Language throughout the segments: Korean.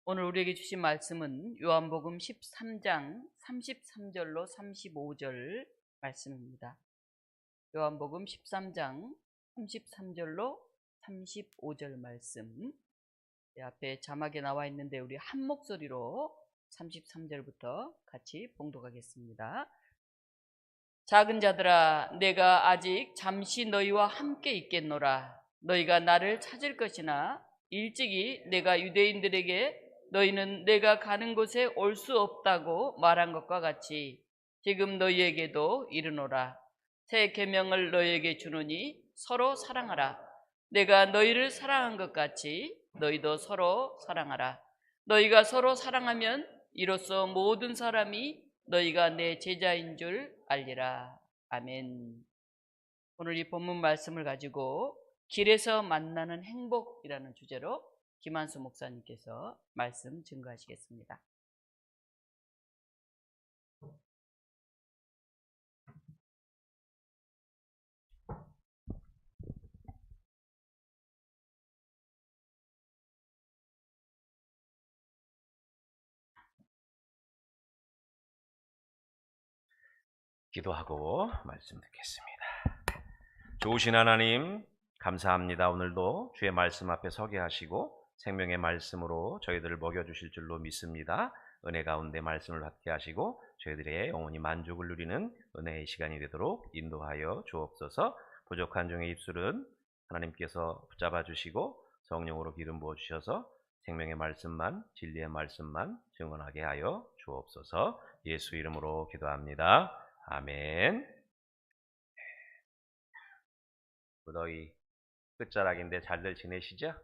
오늘 우리에게 주신 말씀은 요한복음 13장 33절로 35절 말씀입니다. 요한복음 13장 33절로 35절 말씀. 앞에 자막에 나와 있는데 우리 한 목소리로 33절부터 같이 봉독하겠습니다. 작은 자들아, 내가 아직 잠시 너희와 함께 있겠노라. 너희가 나를 찾을 것이나 일찍이 내가 유대인들에게 너희는 내가 가는 곳에 올 수 없다고 말한 것과 같이 지금 너희에게도 이르노라. 새 계명을 너희에게 주노니 서로 사랑하라. 내가 너희를 사랑한 것 같이 너희도 서로 사랑하라. 너희가 서로 사랑하면 이로써 모든 사람이 너희가 내 제자인 줄 알리라. 아멘. 오늘 이 본문 말씀을 가지고 길에서 만나는 행복이라는 주제로 김한수 목사님께서 말씀 증거하시겠습니다. 기도하고 말씀 듣겠습니다. 좋으신 하나님, 감사합니다. 오늘도 주의 말씀 앞에 서게 하시고 생명의 말씀으로 저희들을 먹여주실 줄로 믿습니다. 은혜 가운데 말씀을 받게 하시고 저희들의 영혼이 만족을 누리는 은혜의 시간이 되도록 인도하여 주옵소서. 부족한 종의 입술은 하나님께서 붙잡아 주시고 성령으로 기름 부어주셔서 생명의 말씀만, 진리의 말씀만 증언하게 하여 주옵소서. 예수 이름으로 기도합니다. 아멘. 무더위 끝자락인데 잘들 지내시죠?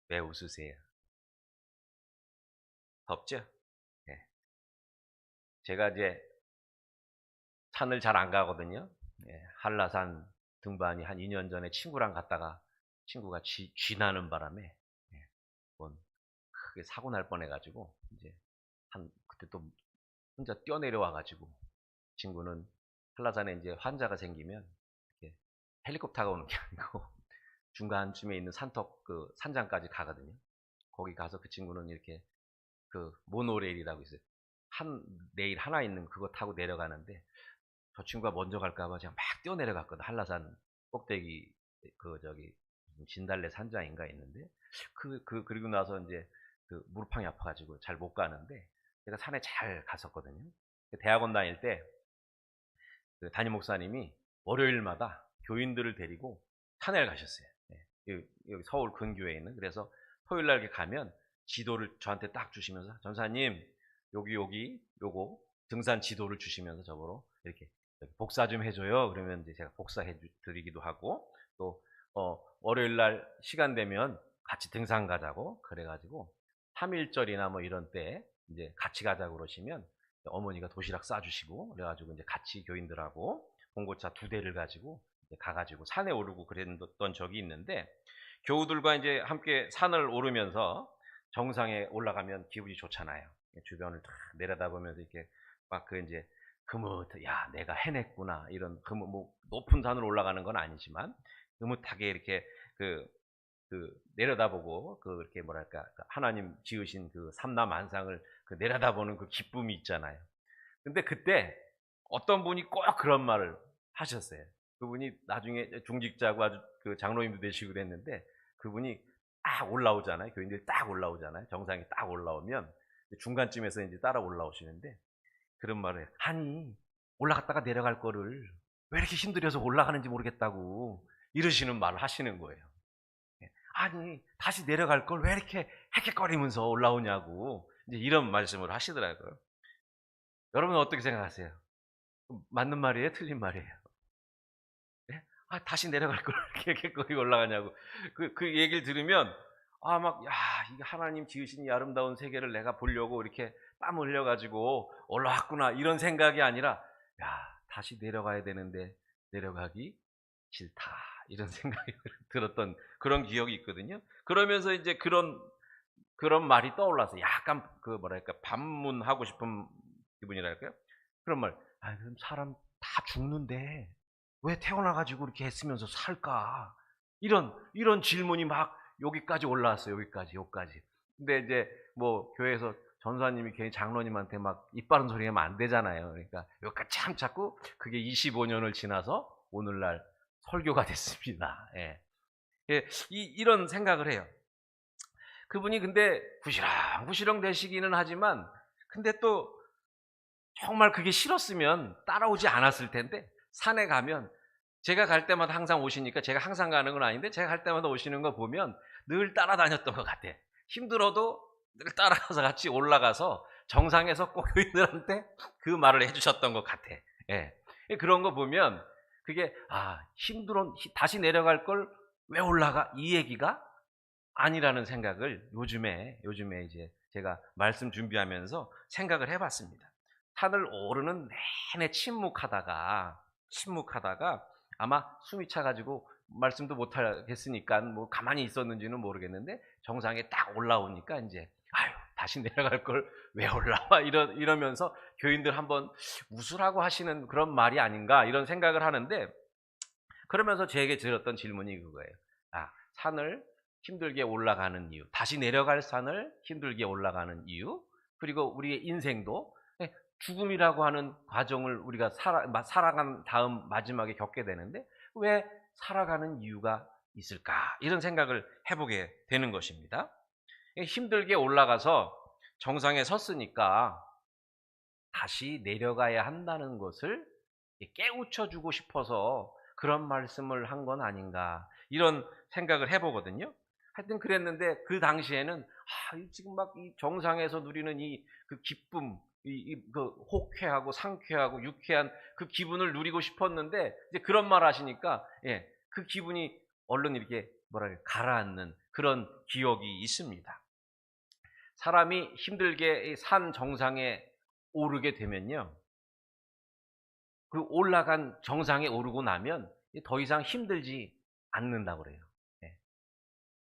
왜 웃으세요? 덥죠? 네. 제가 이제 산을 잘 안 가거든요. 한라산 등반이 한 2년 전에 친구랑 갔다가 친구가 쥐나는 바람에 크게 사고 날 뻔해가지고 이제 그때 또 혼자 뛰어내려와가지고 친구는 한라산에 이제 환자가 생기면 이렇게 헬리콥터가 오는 게 아니고 중간쯤에 있는 산턱 그 산장까지 가거든요. 거기 가서 그 친구는 이렇게 그 모노레일이라고 있어요. 한 레일 하나 있는 그거 타고 내려가는데 저 친구가 먼저 갈까봐 제가 막 뛰어내려갔거든. 한라산 꼭대기 그 저기 진달래 산장인가 있는데 그리고 나서 이제 그 무릎팡이 아파가지고 잘 못 가는데 제가 산에 잘 갔었거든요. 대학원 다닐 때 그 담임 목사님이 월요일마다 교인들을 데리고 산에 가셨어요. 여기 서울 근교에 있는. 그래서 토요일 날 이렇게 가면 지도를 저한테 딱 주시면서 전사님 여기 요거 등산 지도를 주시면서 저보러 이렇게 복사 좀 해줘요. 그러면 이제 제가 복사해 드리기도 하고 또 월요일 날 시간 되면 같이 등산 가자고 그래가지고 3.1절이나 뭐 이런 때 이제 같이 가자고 그러시면 어머니가 도시락 싸주시고 그래가지고 이제 같이 교인들하고 봉고차 2대를 가지고 가가지고 산에 오르고 그랬던 적이 있는데 교우들과 이제 함께 산을 오르면서 정상에 올라가면 기분이 좋잖아요. 주변을 다 내려다보면서 이렇게 막 그 이제 야 내가 해냈구나 이런 뭐 높은 산을 올라가는 건 아니지만 흐뭇하게 이렇게 그 내려다보고 이렇게 뭐랄까 하나님 지으신 그 삼라만상을 내려다보는 그 기쁨이 있잖아요. 근데 그때 어떤 분이 꼭 그런 말을 하셨어요. 그분이 나중에 중직자고 아주 그 장로님도 되시고 그랬는데 그분이 딱 올라오잖아요. 교인들이 딱 올라오잖아요. 정상에 딱 올라오면 중간쯤에서 이제 따라 올라오시는데 그런 말을 해요. 아니 올라갔다가 내려갈 거를 왜 이렇게 힘들여서 올라가는지 모르겠다고 이러시는 말을 하시는 거예요. 아니 다시 내려갈 걸 왜 이렇게 헥헥거리면서 올라오냐고 이제 이런 말씀을 하시더라고요. 여러분은 어떻게 생각하세요? 맞는 말이에요? 틀린 말이에요? 예? 다시 내려갈 걸 이렇게 헥헥거리고 올라가냐고 그 얘기를 들으면 이게 하나님 지으신 이 아름다운 세계를 내가 보려고 이렇게 땀 흘려가지고 올라왔구나 이런 생각이 아니라 다시 내려가야 되는데 내려가기 싫다 이런 생각이 들었던 그런 기억이 있거든요. 그러면서 이제 그런 말이 떠올라서 약간 뭐랄까 반문하고 싶은 기분이랄까요? 그런 말. 그럼 사람 다 죽는데 왜 태어나가지고 이렇게 애쓰면서 살까? 이런 질문이 막 여기까지 올라왔어요. 여기까지. 근데 이제 뭐 교회에서 전사님이 괜히 장로님한테 막 입 바른 소리 하면 안 되잖아요. 그러니까 여기까지 참 자꾸 그게 25년을 지나서 오늘날 설교가 됐습니다. 예. 예, 이런 생각을 해요. 그분이 근데 구시렁구시렁 되시기는 하지만 근데 또 정말 그게 싫었으면 따라오지 않았을 텐데 산에 가면 제가 갈 때마다 항상 오시니까 제가 항상 가는 건 아닌데 제가 갈 때마다 오시는 거 보면 늘 따라다녔던 것 같아. 힘들어도 늘 따라가서 같이 올라가서 정상에서 꼭 교인들한테 그 말을 해주셨던 것 같아. 예. 그런 거 보면 그게 힘들어 다시 내려갈 걸 왜 올라가 이 얘기가 아니라는 생각을 요즘에 이제 제가 말씀 준비하면서 생각을 해봤습니다. 산을 오르는 내내 침묵하다가 아마 숨이 차가지고 말씀도 못 하겠으니까 뭐 가만히 있었는지는 모르겠는데 정상에 딱 올라오니까 이제 다시 내려갈 걸 왜 올라와 이러면서 교인들 한번 웃으라고 하시는 그런 말이 아닌가 이런 생각을 하는데 그러면서 제게 들었던 질문이 그거예요. 산을 힘들게 올라가는 이유, 다시 내려갈 산을 힘들게 올라가는 이유, 그리고 우리의 인생도 죽음이라고 하는 과정을 우리가 살아간 다음 마지막에 겪게 되는데 왜 살아가는 이유가 있을까? 이런 생각을 해보게 되는 것입니다. 힘들게 올라가서 정상에 섰으니까 다시 내려가야 한다는 것을 깨우쳐주고 싶어서 그런 말씀을 한 건 아닌가 이런 생각을 해보거든요. 하여튼 그랬는데 그 당시에는 지금 막 이 정상에서 누리는 그 기쁨, 그 호쾌하고 상쾌하고 유쾌한 그 기분을 누리고 싶었는데 이제 그런 말 하시니까 그 기분이 얼른 이렇게 가라앉는 그런 기억이 있습니다. 사람이 힘들게 산 정상에 오르게 되면요, 그 올라간 정상에 오르고 나면 더 이상 힘들지 않는다고 그래요.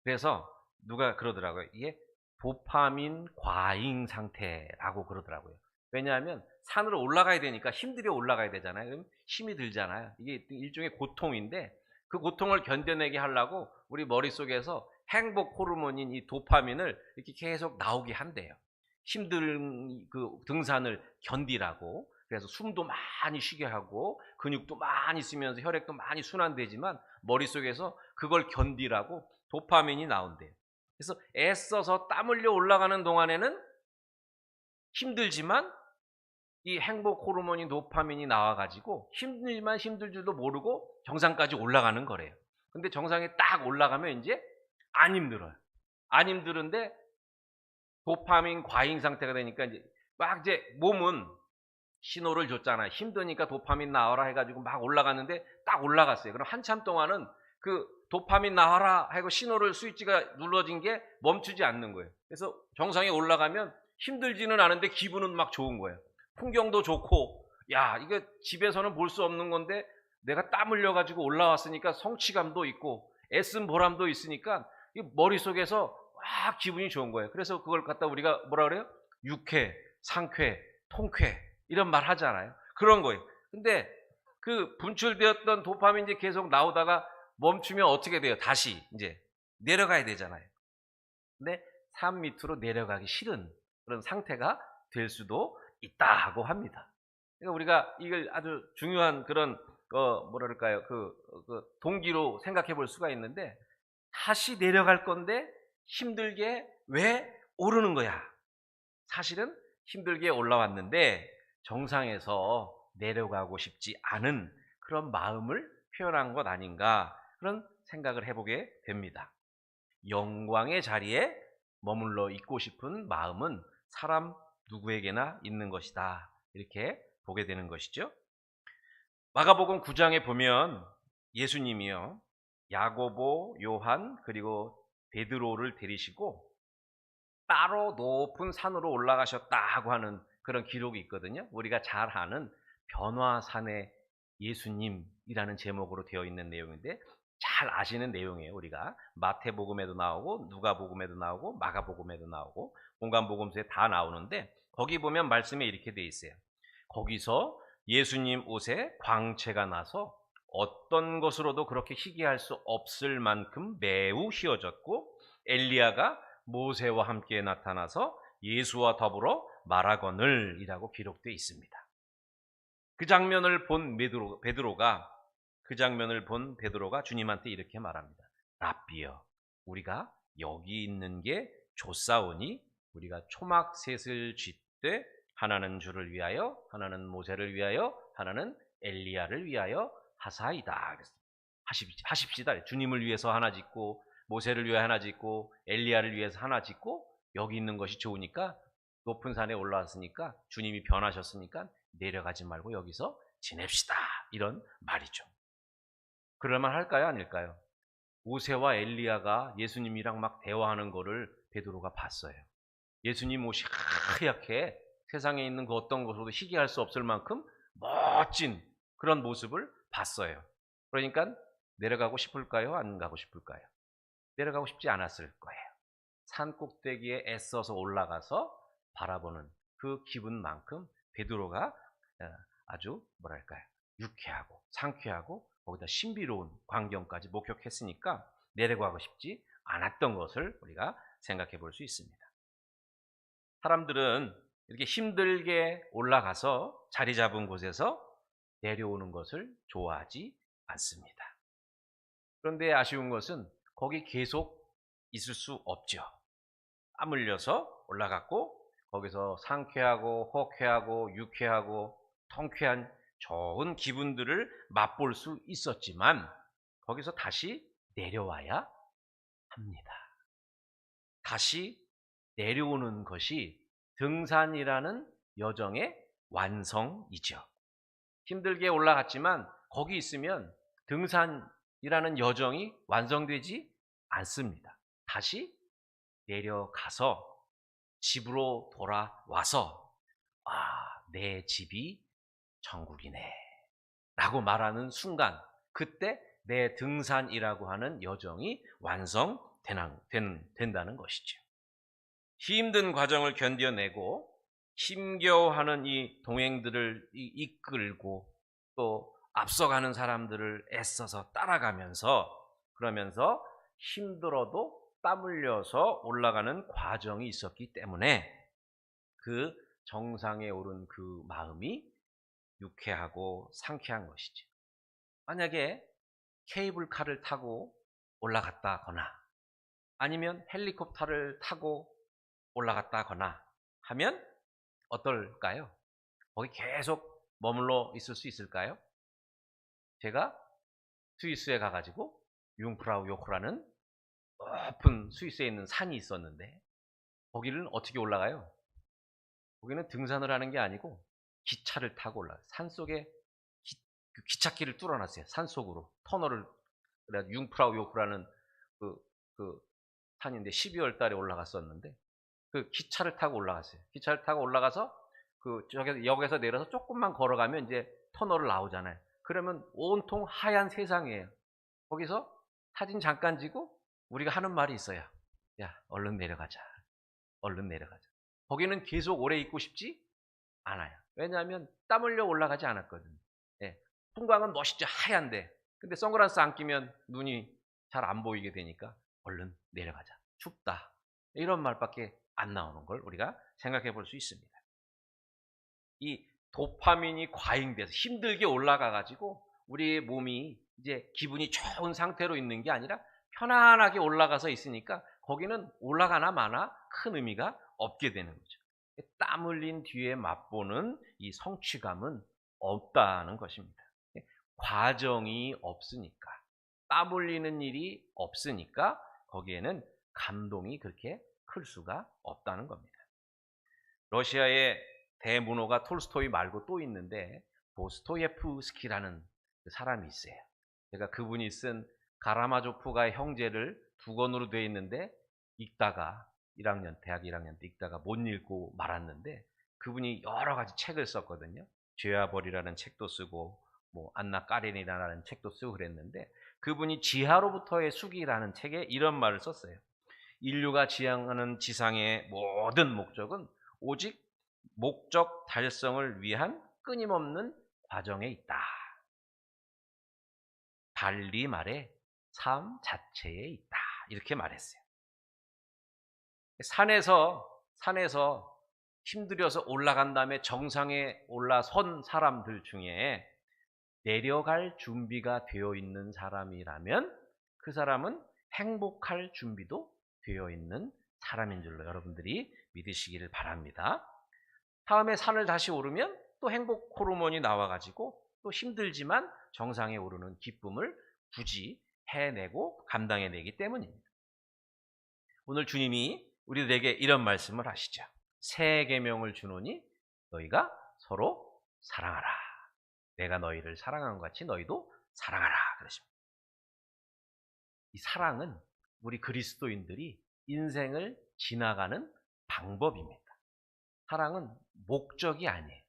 그래서 누가 그러더라고요. 이게 도파민 과잉 상태라고 그러더라고요. 왜냐하면 산으로 올라가야 되니까 힘들게 올라가야 되잖아요. 그럼 힘이 들잖아요. 이게 일종의 고통인데 그 고통을 견뎌내게 하려고 우리 머릿속에서 행복 호르몬인 이 도파민을 이렇게 계속 나오게 한대요. 힘든 그 등산을 견디라고. 그래서 숨도 많이 쉬게 하고 근육도 많이 쓰면서 혈액도 많이 순환되지만 머릿속에서 그걸 견디라고 도파민이 나온대요. 그래서 애써서 땀 흘려 올라가는 동안에는 힘들지만 이 행복 호르몬인 도파민이 나와가지고 힘들지만 힘들 줄도 모르고 정상까지 올라가는 거래요. 근데 정상에 딱 올라가면 이제 안 힘들어요. 안 힘들은데 도파민 과잉 상태가 되니까 이제 몸은 신호를 줬잖아요. 힘드니까 도파민 나와라 해가지고 막 올라갔는데 딱 올라갔어요. 그럼 한참 동안은 그 도파민 나와라 하고 신호를 스위치가 눌러진 게 멈추지 않는 거예요. 그래서 정상에 올라가면 힘들지는 않은데 기분은 막 좋은 거예요. 풍경도 좋고 이게 집에서는 볼 수 없는 건데 내가 땀 흘려가지고 올라왔으니까 성취감도 있고 애쓴 보람도 있으니까 머릿속에서 막 기분이 좋은 거예요. 그래서 그걸 갖다 우리가 뭐라 그래요? 유쾌, 상쾌, 통쾌 이런 말 하잖아요. 그런 거예요. 근데 그 분출되었던 도파민이 계속 나오다가 멈추면 어떻게 돼요? 다시 이제 내려가야 되잖아요. 근데 산 밑으로 내려가기 싫은 그런 상태가 될 수도 있다고 합니다. 그러니까 우리가 이걸 아주 중요한 그런 뭐랄까요? 그 동기로 생각해 볼 수가 있는데 다시 내려갈 건데 힘들게 왜 오르는 거야? 사실은 힘들게 올라왔는데 정상에서 내려가고 싶지 않은 그런 마음을 표현한 것 아닌가 그런 생각을 해보게 됩니다. 영광의 자리에 머물러 있고 싶은 마음은 사람 누구에게나 있는 것이다. 이렇게 보게 되는 것이죠. 마가복음 9장에 보면 예수님이요, 야고보, 요한 그리고 베드로를 데리시고 따로 높은 산으로 올라가셨다고 하는 그런 기록이 있거든요. 우리가 잘 아는 변화산의 예수님이라는 제목으로 되어 있는 내용인데 잘 아시는 내용이에요. 우리가 마태복음에도 나오고 누가복음에도 나오고 마가복음에도 나오고 공간복음서에 다 나오는데 거기 보면 말씀에 이렇게 돼 있어요. 거기서 예수님 옷에 광채가 나서 어떤 것으로도 그렇게 희귀할 수 없을 만큼 매우 휘어졌고 엘리야가 모세와 함께 나타나서 예수와 더불어 말하거늘이라고 기록되어 있습니다. 그 장면을 본 베드로가 주님한테 이렇게 말합니다. 랍비여, 우리가 여기 있는 게 좋사오니 우리가 초막셋을 쥐되 하나는 주를 위하여, 하나는 모세를 위하여, 하나는 엘리야를 위하여 하사이다. 하십시다. 주님을 위해서 하나 짓고, 모세를 위해 하나 짓고, 엘리야를 위해서 하나 짓고, 여기 있는 것이 좋으니까, 높은 산에 올라왔으니까, 주님이 변하셨으니까 내려가지 말고 여기서 지냅시다. 이런 말이죠. 그럴만 할까요? 아닐까요? 모세와 엘리야가 예수님이랑 막 대화하는 거를 베드로가 봤어요. 예수님 옷이 하얗게 세상에 있는 그 어떤 것으로도 희귀할 수 없을 만큼 멋진 그런 모습을 봤어요. 그러니까 내려가고 싶을까요? 안 가고 싶을까요? 내려가고 싶지 않았을 거예요. 산 꼭대기에 애써서 올라가서 바라보는 그 기분만큼 베드로가 아주 뭐랄까요? 유쾌하고 상쾌하고 거기다 신비로운 광경까지 목격했으니까 내려가고 싶지 않았던 것을 우리가 생각해 볼 수 있습니다. 사람들은 이렇게 힘들게 올라가서 자리 잡은 곳에서 내려오는 것을 좋아하지 않습니다. 그런데 아쉬운 것은 거기 계속 있을 수 없죠. 땀 흘려서 올라갔고 거기서 상쾌하고 호쾌하고 유쾌하고 통쾌한 좋은 기분들을 맛볼 수 있었지만 거기서 다시 내려와야 합니다. 다시 내려오는 것이 등산이라는 여정의 완성이죠. 힘들게 올라갔지만 거기 있으면 등산이라는 여정이 완성되지 않습니다. 다시 내려가서 집으로 돌아와서 내 집이 천국이네 라고 말하는 순간 그때 내 등산이라고 하는 여정이 완성된다는 것이죠. 힘든 과정을 견뎌내고 힘겨워하는 이 동행들을 이끌고 또 앞서가는 사람들을 애써서 따라가면서 그러면서 힘들어도 땀 흘려서 올라가는 과정이 있었기 때문에 그 정상에 오른 그 마음이 유쾌하고 상쾌한 것이죠. 만약에 케이블카를 타고 올라갔다거나 아니면 헬리콥터를 타고 올라갔다거나 하면 어떨까요? 거기 계속 머물러 있을 수 있을까요? 제가 스위스에 가가지고 융프라우 요크라는 높은 스위스에 있는 산이 있었는데 거기를 어떻게 올라가요? 거기는 등산을 하는 게 아니고 기차를 타고 올라가요. 산속에 기찻길을 뚫어놨어요. 산속으로 터널을. 융프라우 요크라는 그 산인데 12월 달에 올라갔었는데 그 기차를 타고 올라갔어요. 기차를 타고 올라가서 그 역에서 내려서 조금만 걸어가면 이제 터널을 나오잖아요. 그러면 온통 하얀 세상이에요. 거기서 사진 잠깐 찍고 우리가 하는 말이 있어요. 야, 얼른 내려가자. 얼른 내려가자. 거기는 계속 오래 있고 싶지 않아요. 왜냐하면 땀 흘려 올라가지 않았거든요. 예. 풍광은 멋있죠. 하얀데. 근데 선글라스 안 끼면 눈이 잘 안 보이게 되니까 얼른 내려가자. 춥다. 이런 말밖에 안 나오는 걸 우리가 생각해 볼 수 있습니다. 이 도파민이 과잉돼서 힘들게 올라가 가지고 우리의 몸이 이제 기분이 좋은 상태로 있는 게 아니라 편안하게 올라가서 있으니까 거기는 올라가나 마나 큰 의미가 없게 되는 거죠. 땀 흘린 뒤에 맛보는 이 성취감은 없다는 것입니다. 과정이 없으니까, 땀 흘리는 일이 없으니까 거기에는 감동이 그렇게 클 수가 없다는 겁니다. 러시아의 대문호가 톨스토이 말고 또 있는데 도스토예프스키라는 그 사람이 있어요. 제가 그분이 쓴 가라마조프가의 형제를 2권으로 되어 있는데 읽다가 대학 1학년 때 읽다가 못 읽고 말았는데 그분이 여러 가지 책을 썼거든요. 죄와 벌이라는 책도 쓰고 뭐 안나 까레니나라는 책도 쓰고 그랬는데 그분이 지하로부터의 수기라는 책에 이런 말을 썼어요. 인류가 지향하는 지상의 모든 목적은 오직 목적 달성을 위한 끊임없는 과정에 있다. 달리 말해 삶 자체에 있다. 이렇게 말했어요. 산에서 힘들여서 올라간 다음에 정상에 올라선 사람들 중에 내려갈 준비가 되어 있는 사람이라면 그 사람은 행복할 준비도 되어 있는 사람인 줄로 여러분들이 믿으시기를 바랍니다. 다음에 산을 다시 오르면 또 행복 호르몬이 나와가지고 또 힘들지만 정상에 오르는 기쁨을 굳이 해내고 감당해내기 때문입니다. 오늘 주님이 우리들에게 이런 말씀을 하시죠. 새 계명을 주노니 너희가 서로 사랑하라. 내가 너희를 사랑한 것 같이 너희도 사랑하라. 그러십니다. 이 사랑은 우리 그리스도인들이 인생을 지나가는 방법입니다. 사랑은 목적이 아니에요.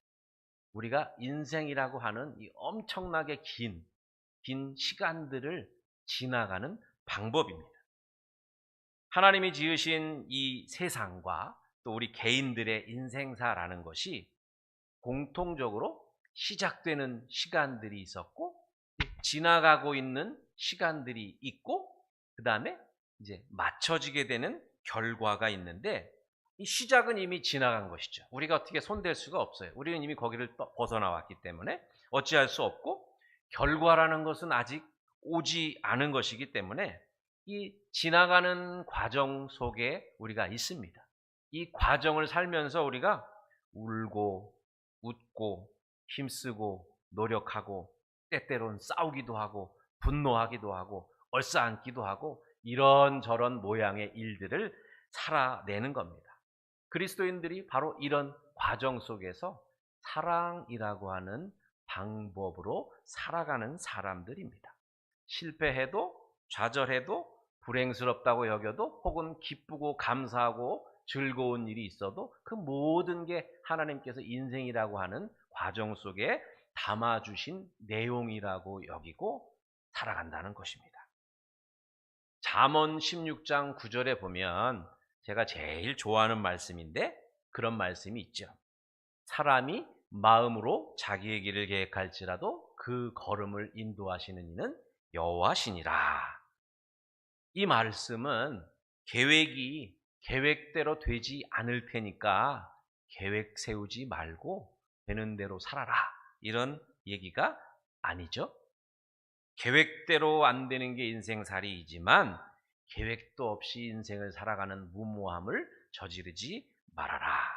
우리가 인생이라고 하는 이 엄청나게 긴 시간들을 지나가는 방법입니다. 하나님이 지으신 이 세상과 또 우리 개인들의 인생사라는 것이 공통적으로 시작되는 시간들이 있었고 지나가고 있는 시간들이 있고 그 다음에 이제 맞춰지게 되는 결과가 있는데 이 시작은 이미 지나간 것이죠. 우리가 어떻게 손댈 수가 없어요. 우리는 이미 거기를 벗어나왔기 때문에 어찌할 수 없고 결과라는 것은 아직 오지 않은 것이기 때문에 이 지나가는 과정 속에 우리가 있습니다. 이 과정을 살면서 우리가 울고 웃고 힘쓰고 노력하고 때때로는 싸우기도 하고 분노하기도 하고 얼싸안기도 하고 이런저런 모양의 일들을 살아내는 겁니다. 그리스도인들이 바로 이런 과정 속에서 사랑이라고 하는 방법으로 살아가는 사람들입니다. 실패해도 좌절해도 불행스럽다고 여겨도 혹은 기쁘고 감사하고 즐거운 일이 있어도 그 모든 게 하나님께서 인생이라고 하는 과정 속에 담아주신 내용이라고 여기고 살아간다는 것입니다. 잠언 16장 9절에 보면 제가 제일 좋아하는 말씀인데 그런 말씀이 있죠. 사람이 마음으로 자기의 길을 계획할지라도 그 걸음을 인도하시는 이는 여호와시니라. 이 말씀은 계획이 계획대로 되지 않을 테니까 계획 세우지 말고 되는 대로 살아라. 이런 얘기가 아니죠. 계획대로 안 되는 게 인생살이이지만 계획도 없이 인생을 살아가는 무모함을 저지르지 말아라.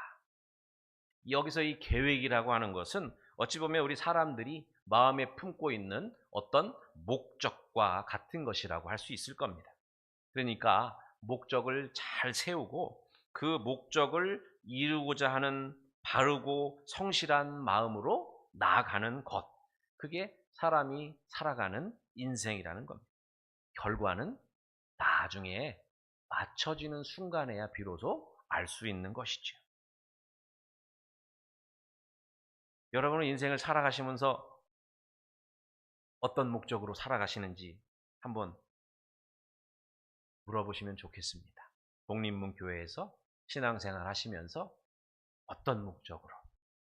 여기서 이 계획이라고 하는 것은 어찌 보면 우리 사람들이 마음에 품고 있는 어떤 목적과 같은 것이라고 할 수 있을 겁니다. 그러니까 목적을 잘 세우고 그 목적을 이루고자 하는 바르고 성실한 마음으로 나아가는 것. 그게 사람이 살아가는 인생이라는 겁니다. 결과는 나중에 맞춰지는 순간에야 비로소 알 수 있는 것이죠. 여러분은 인생을 살아가시면서 어떤 목적으로 살아가시는지 한번 물어보시면 좋겠습니다. 독립문교회에서 신앙생활 하시면서 어떤 목적으로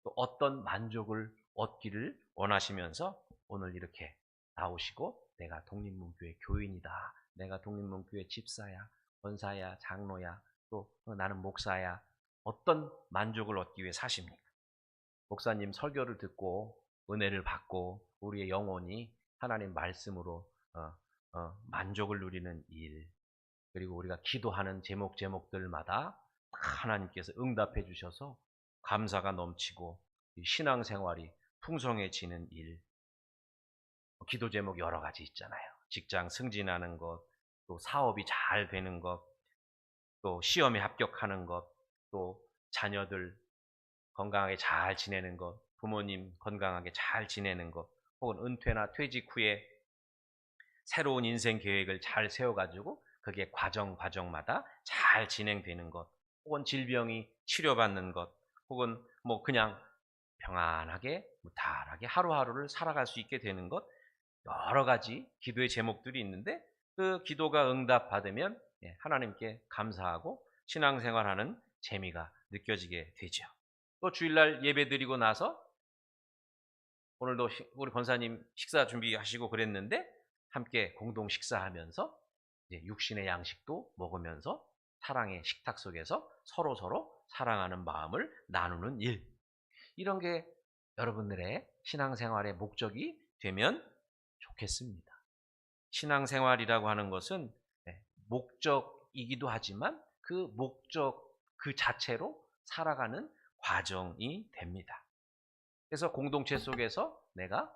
또 어떤 만족을 얻기를 원하시면서 오늘 이렇게 나오시고 내가 독립문교회 교인이다. 내가 독립문교회 집사야, 권사야, 장로야, 또 나는 목사야. 어떤 만족을 얻기 위해 사십니까? 목사님 설교를 듣고 은혜를 받고 우리의 영혼이 하나님 말씀으로 만족을 누리는 일, 그리고 우리가 기도하는 제목들마다 하나님께서 응답해 주셔서 감사가 넘치고 신앙생활이 풍성해지는 일, 기도 제목 여러 가지 있잖아요. 직장 승진하는 것, 또 사업이 잘 되는 것, 또 시험에 합격하는 것, 또 자녀들 건강하게 잘 지내는 것, 부모님 건강하게 잘 지내는 것, 혹은 은퇴나 퇴직 후에 새로운 인생 계획을 잘 세워가지고 그게 과정마다 잘 진행되는 것, 혹은 질병이 치료받는 것, 혹은 뭐 그냥 평안하게 무탈하게 하루하루를 살아갈 수 있게 되는 것, 여러 가지 기도의 제목들이 있는데 그 기도가 응답받으면 하나님께 감사하고 신앙생활하는 재미가 느껴지게 되죠. 또 주일날 예배 드리고 나서 오늘도 우리 권사님 식사 준비하시고 그랬는데 함께 공동 식사하면서 이제 육신의 양식도 먹으면서 사랑의 식탁 속에서 서로 사랑하는 마음을 나누는 일. 이런 게 여러분들의 신앙생활의 목적이 되면 좋겠습니다. 신앙생활이라고 하는 것은 목적이기도 하지만 그 목적 그 자체로 살아가는 과정이 됩니다. 그래서 공동체 속에서 내가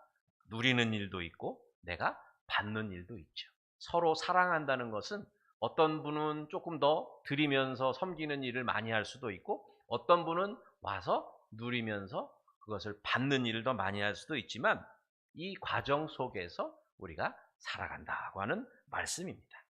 누리는 일도 있고 내가 받는 일도 있죠. 서로 사랑한다는 것은 어떤 분은 조금 더 드리면서 섬기는 일을 많이 할 수도 있고 어떤 분은 와서 누리면서 그것을 받는 일을 더 많이 할 수도 있지만 이 과정 속에서 우리가 살아간다고 하는 말씀입니다.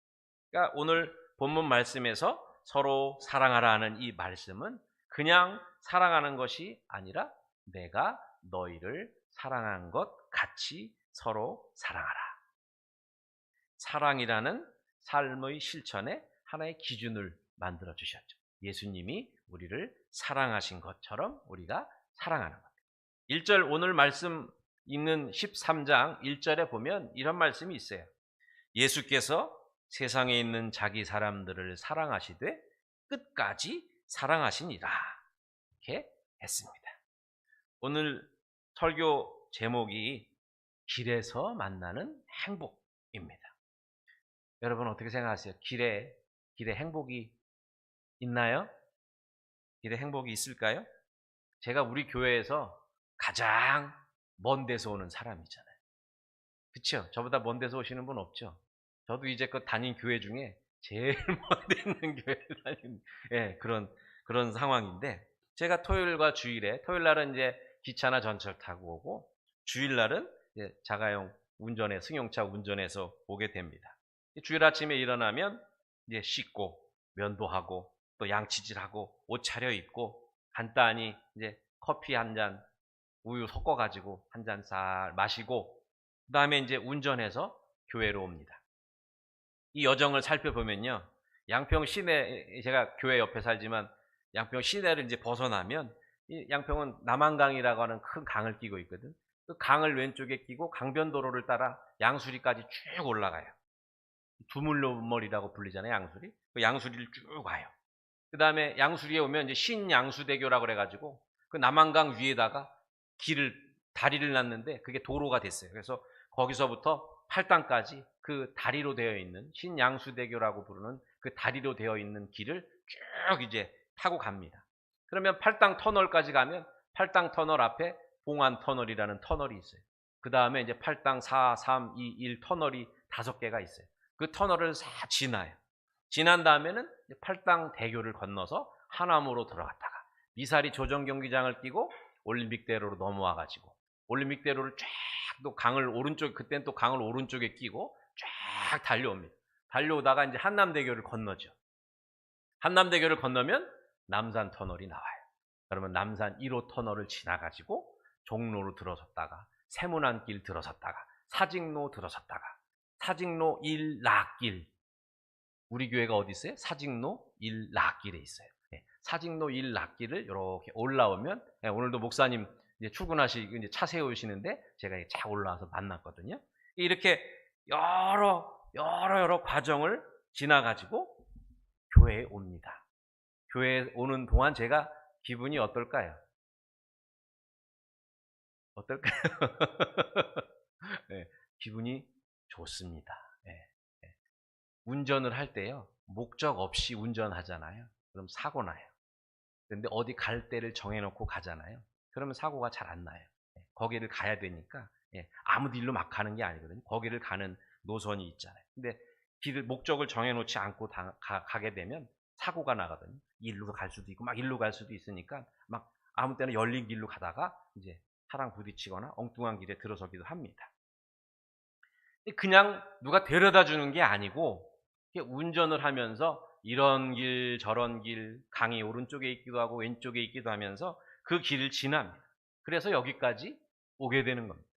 그러니까 오늘 본문 말씀에서 서로 사랑하라 하는 이 말씀은 그냥 사랑하는 것이 아니라 내가 너희를 사랑한 것 같이 서로 사랑하라. 사랑이라는 삶의 실천에 하나의 기준을 만들어 주셨죠. 예수님이 우리를 사랑하신 것처럼 우리가 사랑하는 것. 1절 오늘 말씀 읽는 13장 1절에 보면 이런 말씀이 있어요. 예수께서 세상에 있는 자기 사람들을 사랑하시되 끝까지 사랑하시니라. 이렇게 했습니다. 오늘 설교 제목이 길에서 만나는 행복입니다. 여러분 어떻게 생각하세요? 길에 행복이 있나요? 길에 행복이 있을까요? 제가 우리 교회에서 가장 먼 데서 오는 사람이잖아요. 그렇죠? 저보다 먼 데서 오시는 분 없죠? 저도 이제껏 다닌 교회 중에 제일 먼 데 있는 교회를 다니는 그런 상황인데 제가 토요일과 주일에 토요일 날은 이제 기차나 전철 타고 오고 주일 날은 이제 자가용 운전에 승용차 운전해서 오게 됩니다. 주일 아침에 일어나면 이제 씻고 면도하고 또 양치질하고 옷 차려입고 간단히 이제 커피 한 잔 우유 섞어 가지고 한 잔 쌀 마시고 그다음에 이제 운전해서 교회로 옵니다. 이 여정을 살펴보면요. 양평 시내 제가 교회 옆에 살지만 양평 시내를 이제 벗어나면 이 양평은 남한강이라고 하는 큰 강을 끼고 있거든. 그 강을 왼쪽에 끼고 강변도로를 따라 양수리까지 쭉 올라가요. 두물머리라고 불리잖아요, 양수리. 그 양수리를 쭉 가요. 그다음에 양수리에 오면 이제 신양수대교라고 그래 가지고 그 남한강 위에다가 다리를 놨는데 그게 도로가 됐어요. 그래서 거기서부터 팔당까지 그 다리로 되어 있는 신양수대교라고 부르는 그 다리로 되어 있는 길을 쭉 이제 타고 갑니다. 그러면 팔당 터널까지 가면 팔당 터널 앞에 봉안 터널이라는 터널이 있어요. 그 다음에 이제 팔당 4, 3, 2, 1 터널이 5개가 있어요. 그 터널을 싹 지나요. 지난 다음에는 팔당 대교를 건너서 하남으로 들어갔다가 미사리 조정경기장을 끼고 올림픽대로로 넘어와 가지고 올림픽대로를 쫙 또 강을 그때는 또 강을 오른쪽에 끼고 쫙 달려옵니다. 달려오다가 이제 한남대교를 건너죠. 한남대교를 건너면 남산 터널이 나와요. 그러면 남산 1호 터널을 지나 가지고 종로로 들어섰다가 세문안길 들어섰다가 사직로 들어섰다가 사직로 1락길 우리 교회가 어디 있어요? 사직로 1락길에 있어요. 사직로 1락길을 이렇게 올라오면 오늘도 목사님 이제 출근하시고 이제 차 세우시는데 제가 쫙 올라와서 만났거든요. 이렇게 여러 과정을 지나 가지고 교회에 옵니다. 교회에 오는 동안 제가 기분이 어떨까요? 어떨까요? 네, 기분이 좋습니다. 네. 운전을 할 때요, 목적 없이 운전하잖아요. 그럼 사고 나요. 근데 어디 갈 때를 정해놓고 가잖아요. 그러면 사고가 잘 안 나요. 거기를 가야 되니까 아무 일로 막 가는 게 아니거든요. 거기를 가는 노선이 있잖아요. 근데 목적을 정해놓지 않고 가게 되면 사고가 나거든요. 일로 갈 수도 있고 막 일로 갈 수도 있으니까 막 아무 때나 열린 길로 가다가 이제 차랑 부딪히거나 엉뚱한 길에 들어서기도 합니다. 그냥 누가 데려다 주는 게 아니고 운전을 하면서 이런 길 저런 길 강이 오른쪽에 있기도 하고 왼쪽에 있기도 하면서 그 길을 지납니다. 그래서 여기까지 오게 되는 겁니다.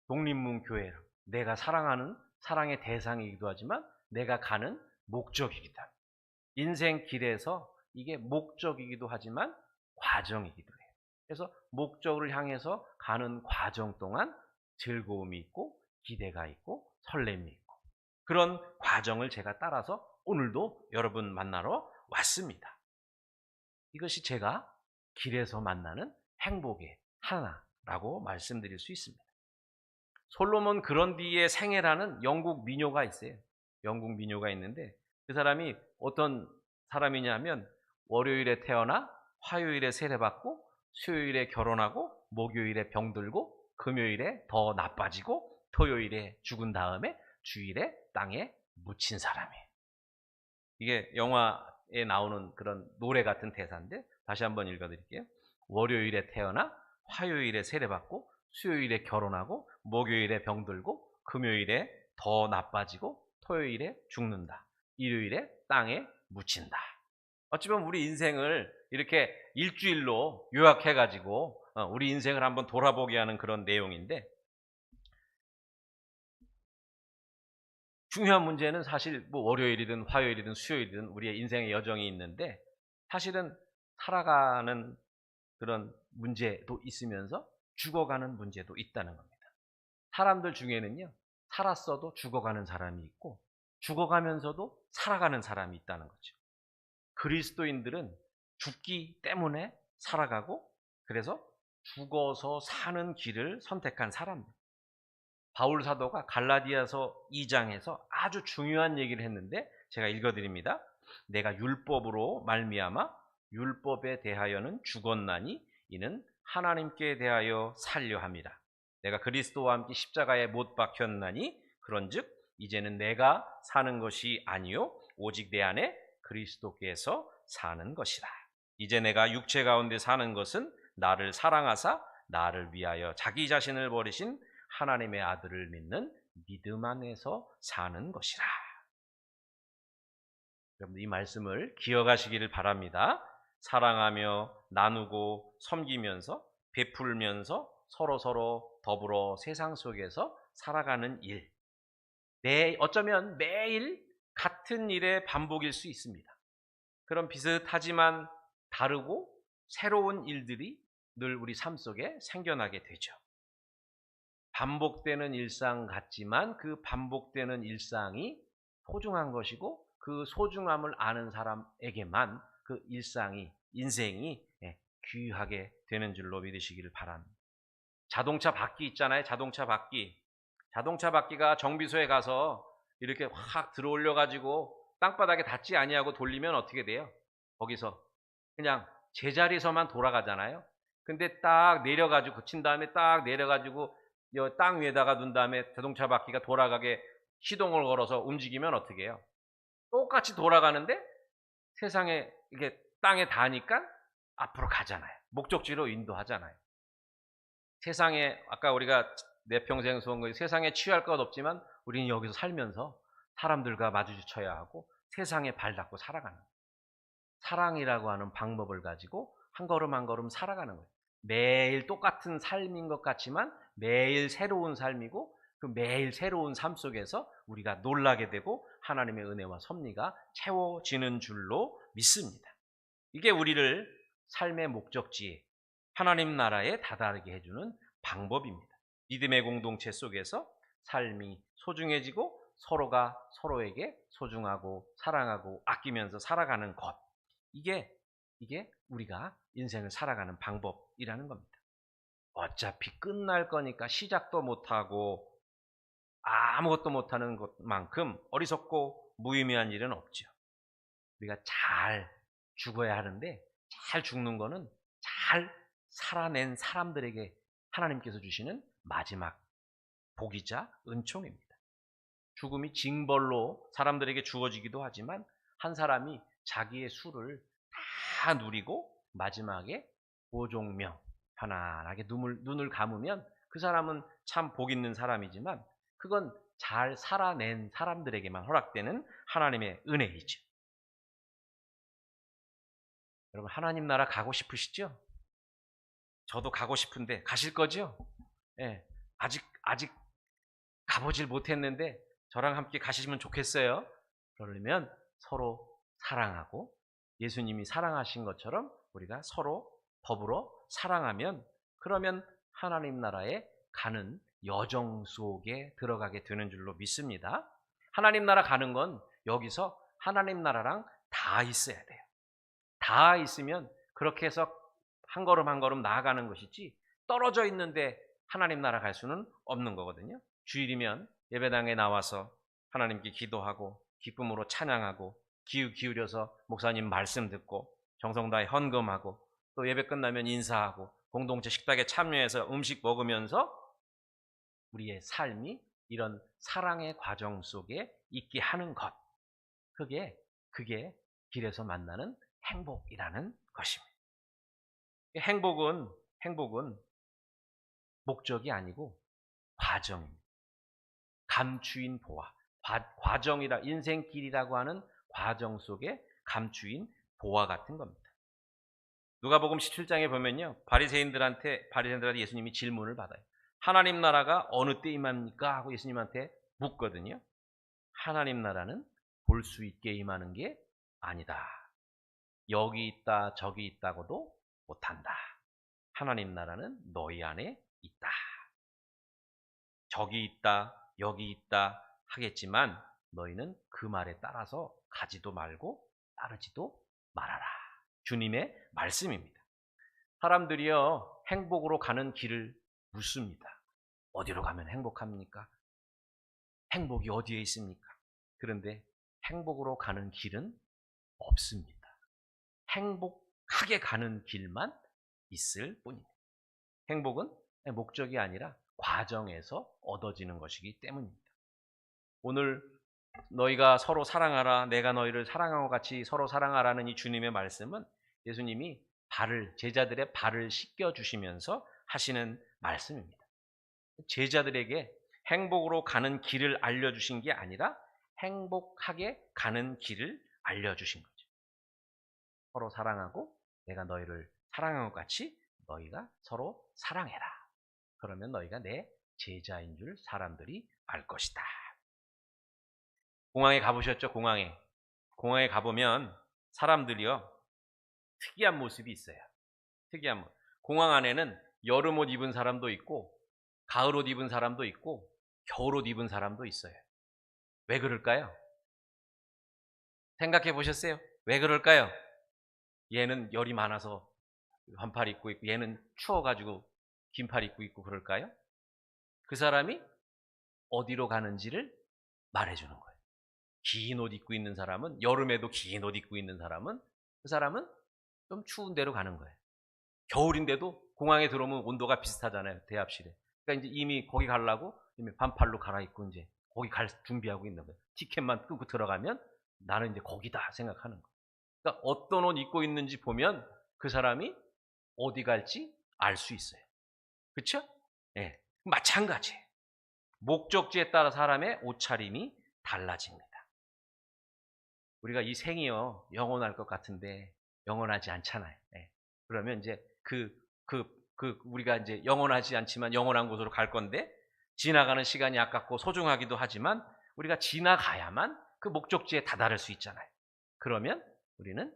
독립문교회로 내가 사랑하는 사랑의 대상이기도 하지만 내가 가는 목적이기도 합니다. 인생 길에서 이게 목적이기도 하지만 과정이기도 해요. 그래서 목적을 향해서 가는 과정 동안 즐거움이 있고 기대가 있고 설렘이 있고 그런 과정을 제가 따라서 오늘도 여러분 만나러 왔습니다. 이것이 제가 길에서 만나는 행복의 하나라고 말씀드릴 수 있습니다. 솔로몬 그런디의 생애라는 영국 민요가 있어요. 영국 민요가 있는데 그 사람이 어떤 사람이냐면 월요일에 태어나 화요일에 세례받고 수요일에 결혼하고 목요일에 병들고 금요일에 더 나빠지고 토요일에 죽은 다음에 주일에 땅에 묻힌 사람이에요. 이게 영화에 나오는 그런 노래 같은 대사인데 다시 한번 읽어드릴게요. 월요일에 태어나 화요일에 세례받고 수요일에 결혼하고 목요일에 병들고 금요일에 더 나빠지고 토요일에 죽는다. 일요일에 땅에 묻힌다. 어찌보면 우리 인생을 이렇게 일주일로 요약해가지고 우리 인생을 한번 돌아보게 하는 그런 내용인데 중요한 문제는 사실 뭐 월요일이든 화요일이든 수요일이든 우리의 인생의 여정이 있는데 사실은 살아가는 그런 문제도 있으면서 죽어가는 문제도 있다는 겁니다. 사람들 중에는요, 살았어도 죽어가는 사람이 있고 죽어가면서도 살아가는 사람이 있다는 거죠. 그리스도인들은 죽기 때문에 살아가고 그래서 죽어서 사는 길을 선택한 사람들. 바울 사도가 갈라디아서 2장에서 아주 중요한 얘기를 했는데 제가 읽어드립니다. 내가 율법으로 말미암아 율법에 대하여는 죽었나니 이는 하나님께 대하여 살려 함이라. 내가 그리스도와 함께 십자가에 못 박혔나니 그런즉 이제는 내가 사는 것이 아니요 오직 내 안에 그리스도께서 사는 것이라. 이제 내가 육체 가운데 사는 것은 나를 사랑하사 나를 위하여 자기 자신을 버리신 하나님의 아들을 믿는 믿음 안에서 사는 것이라. 여러분 이 말씀을 기억하시기를 바랍니다. 사랑하며 나누고 섬기면서 베풀면서 서로 더불어 세상 속에서 살아가는 일. 어쩌면 매일 같은 일의 반복일 수 있습니다. 그런 비슷하지만 다르고 새로운 일들이 늘 우리 삶 속에 생겨나게 되죠. 반복되는 일상 같지만 그 반복되는 일상이 소중한 것이고 그 소중함을 아는 사람에게만 그 인생이 귀하게 되는 줄로 믿으시기를 바랍니다. 자동차 바퀴 있잖아요. 자동차 바퀴가 정비소에 가서 이렇게 확 들어올려 가지고 땅바닥에 닿지 아니하고 돌리면 어떻게 돼요? 거기서 그냥 제자리에서만 돌아가잖아요. 근데 딱 내려가지고 고친 다음에 딱 내려가지고 땅 위에다가 둔 다음에 자동차 바퀴가 돌아가게 시동을 걸어서 움직이면 어떻게 해요? 똑같이 돌아가는데 세상에 이게 땅에 닿으니까 앞으로 가잖아요. 목적지로 인도하잖아요. 세상에 아까 우리가 내 평생 수원 거 세상에 취할 것 없지만 우리는 여기서 살면서 사람들과 마주쳐야 하고 세상에 발 닿고 살아가는 거예요. 사랑이라고 하는 방법을 가지고 한 걸음 한 걸음 살아가는 거예요. 매일 똑같은 삶인 것 같지만 매일 새로운 삶이고 그 매일 새로운 삶 속에서 우리가 놀라게 되고 하나님의 은혜와 섭리가 채워지는 줄로 믿습니다. 이게 우리를 삶의 목적지에 하나님 나라에 다다르게 해주는 방법입니다. 믿음의 공동체 속에서 삶이 소중해지고 서로가 서로에게 소중하고 사랑하고 아끼면서 살아가는 것. 이게 우리가 인생을 살아가는 방법이라는 겁니다. 어차피 끝날 거니까 시작도 못하고 아무것도 못하는 것만큼 어리석고 무의미한 일은 없죠. 우리가 잘 죽어야 하는데 잘 죽는 거는 잘 살아낸 사람들에게 하나님께서 주시는 마지막 복이자 은총입니다. 죽음이 징벌로 사람들에게 주어지기도 하지만 한 사람이 자기의 수를 다 누리고 마지막에 보종명 편안하게 눈을 감으면 그 사람은 참 복 있는 사람이지만 그건 잘 살아낸 사람들에게만 허락되는 하나님의 은혜이죠. 여러분 하나님 나라 가고 싶으시죠? 저도 가고 싶은데 가실 거죠? 예, 아직 가보질 못했는데 저랑 함께 가시면 좋겠어요. 그러려면 서로 사랑하고 예수님이 사랑하신 것처럼 우리가 서로 더불어 사랑하면 그러면 하나님 나라에 가는 여정 속에 들어가게 되는 줄로 믿습니다. 하나님 나라 가는 건 여기서 하나님 나라랑 다 있어야 돼요. 다 있으면 그렇게 해서 한 걸음 한 걸음 나아가는 것이지 떨어져 있는데 하나님 나라 갈 수는 없는 거거든요. 주일이면 예배당에 나와서 하나님께 기도하고 기쁨으로 찬양하고 기울여서 목사님 말씀 듣고 정성 다해 헌금하고 또 예배 끝나면 인사하고 공동체 식탁에 참여해서 음식 먹으면서 우리의 삶이 이런 사랑의 과정 속에 있게 하는 것. 그게 길에서 만나는 행복이라는 것입니다. 행복은 목적이 아니고 과정입니다. 감추인 보화. 과정이라 인생길이라고 하는 과정 속에 감추인 보화 같은 겁니다. 누가복음 17장에 보면요. 바리새인들한테 예수님이 질문을 받아요. 하나님 나라가 어느 때 임합니까? 하고 예수님한테 묻거든요. 하나님 나라는 볼 수 있게 임하는 게 아니다. 여기 있다 저기 있다고도 못한다. 하나님 나라는 너희 안에 있다. 저기 있다 여기 있다 하겠지만 너희는 그 말에 따라서 가지도 말고 따르지도 말아라. 주님의 말씀입니다. 사람들이요 행복으로 가는 길을 묻습니다. 어디로 가면 행복합니까? 행복이 어디에 있습니까? 그런데 행복으로 가는 길은 없습니다. 행복하게 가는 길만 있을 뿐입니다. 행복은 목적이 아니라 과정에서 얻어지는 것이기 때문입니다. 오늘 너희가 서로 사랑하라, 내가 너희를 사랑하고 같이 서로 사랑하라는 이 주님의 말씀은 예수님이 제자들의 발을 씻겨주시면서 하시는 말씀입니다. 제자들에게 행복으로 가는 길을 알려주신 게 아니라 행복하게 가는 길을 알려주신 거죠. 서로 사랑하고 내가 너희를 사랑한 것 같이 너희가 서로 사랑해라. 그러면 너희가 내 제자인 줄 사람들이 알 것이다. 공항에 가보셨죠? 공항에 가보면 사람들이요 특이한 모습이 있어요. 특이한 모습. 공항 안에는 여름 옷 입은 사람도 있고 가을 옷 입은 사람도 있고 겨울 옷 입은 사람도 있어요. 왜 그럴까요? 생각해 보셨어요? 왜 그럴까요? 얘는 열이 많아서 반팔 입고 있고 얘는 추워가지고 긴팔 입고 있고 그럴까요? 그 사람이 어디로 가는지를 말해주는 거예요. 긴 옷 입고 있는 사람은 여름에도 긴 옷 입고 있는 사람은 그 사람은 좀 추운 데로 가는 거예요. 겨울인데도 공항에 들어오면 온도가 비슷하잖아요. 대합실에. 그러니까 이제 이미 거기 가려고 이미 반팔로 갈아입고 이제 거기 갈 준비하고 있는 거예요. 티켓만 끊고 들어가면 나는 이제 거기다 생각하는 거예요. 그러니까 어떤 옷 입고 있는지 보면 그 사람이 어디 갈지 알 수 있어요. 그렇죠? 예. 마찬가지예요. 목적지에 따라 사람의 옷차림이 달라집니다. 우리가 이 생이요 영원할 것 같은데 영원하지 않잖아요. 예. 그러면 이제 우리가 이제 영원하지 않지만 영원한 곳으로 갈 건데 지나가는 시간이 아깝고 소중하기도 하지만 우리가 지나가야만 그 목적지에 다다를 수 있잖아요. 그러면 우리는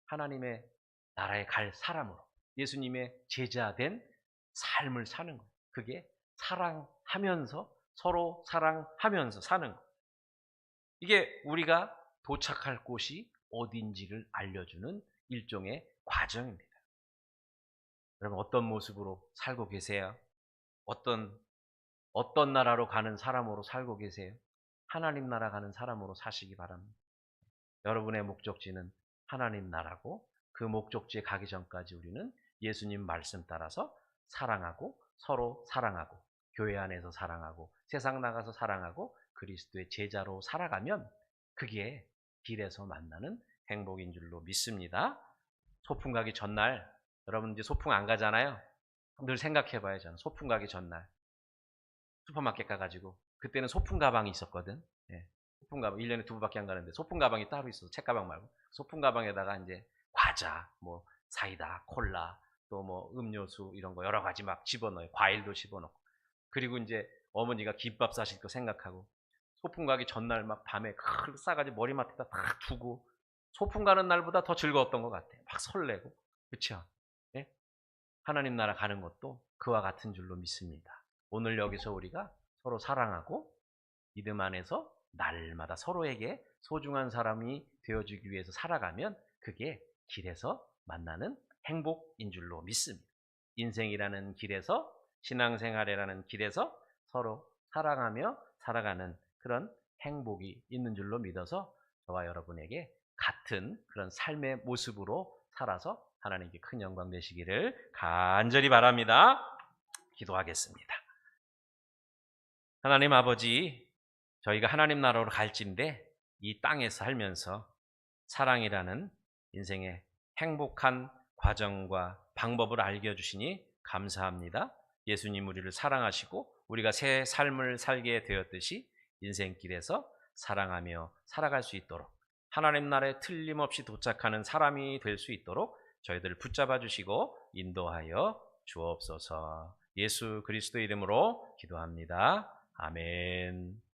하나님의 나라에 갈 사람으로 예수님의 제자된 삶을 사는 거예요. 그게 사랑하면서 서로 사랑하면서 사는 거예요. 이게 우리가 도착할 곳이 어딘지를 알려주는 일종의 과정입니다. 여러분 어떤 모습으로 살고 계세요? 어떤 나라로 가는 사람으로 살고 계세요? 하나님 나라 가는 사람으로 사시기 바랍니다. 여러분의 목적지는 하나님 나라고 그 목적지에 가기 전까지 우리는 예수님 말씀 따라서 사랑하고 서로 사랑하고 교회 안에서 사랑하고 세상 나가서 사랑하고 그리스도의 제자로 살아가면 그게 길에서 만나는 행복인 줄로 믿습니다. 소풍 가기 전날 여러분 이제 소풍 안 가잖아요. 늘 생각해 봐요. 저는 소풍 가기 전날 슈퍼마켓 가가지고 그때는 소풍 가방이 있었거든. 예. 소풍 가방 1년에 2번밖에 안 가는데 소풍 가방이 따로 있어서 책가방 말고 소풍 가방에다가 이제 과자, 뭐 사이다, 콜라, 또 뭐 음료수 이런 거 여러 가지 막 집어넣어요. 과일도 집어넣고. 그리고 이제 어머니가 김밥 싸실 거 생각하고 소풍 가기 전날 막 밤에 싸가지고 머리맡에다 딱 두고 소풍 가는 날보다 더 즐거웠던 것 같아요. 막 설레고. 그렇죠? 예? 하나님 나라 가는 것도 그와 같은 줄로 믿습니다. 오늘 여기서 우리가 서로 사랑하고 믿음 안에서 날마다 서로에게 소중한 사람이 되어주기 위해서 살아가면 그게 길에서 만나는 행복인 줄로 믿습니다. 인생이라는 길에서, 신앙생활이라는 길에서 서로 사랑하며 살아가는 그런 행복이 있는 줄로 믿어서 저와 여러분에게 같은 그런 삶의 모습으로 살아서 하나님께 큰 영광 되시기를 간절히 바랍니다. 기도하겠습니다. 하나님 아버지, 저희가 하나님 나라로 갈진데 이 땅에서 살면서 사랑이라는 인생의 행복한 과정과 방법을 알려주시니 감사합니다. 예수님 우리를 사랑하시고 우리가 새 삶을 살게 되었듯이 인생길에서 사랑하며 살아갈 수 있도록, 하나님 나라에 틀림없이 도착하는 사람이 될 수 있도록 저희들을 붙잡아 주시고 인도하여 주옵소서. 예수 그리스도 이름으로 기도합니다. 아멘.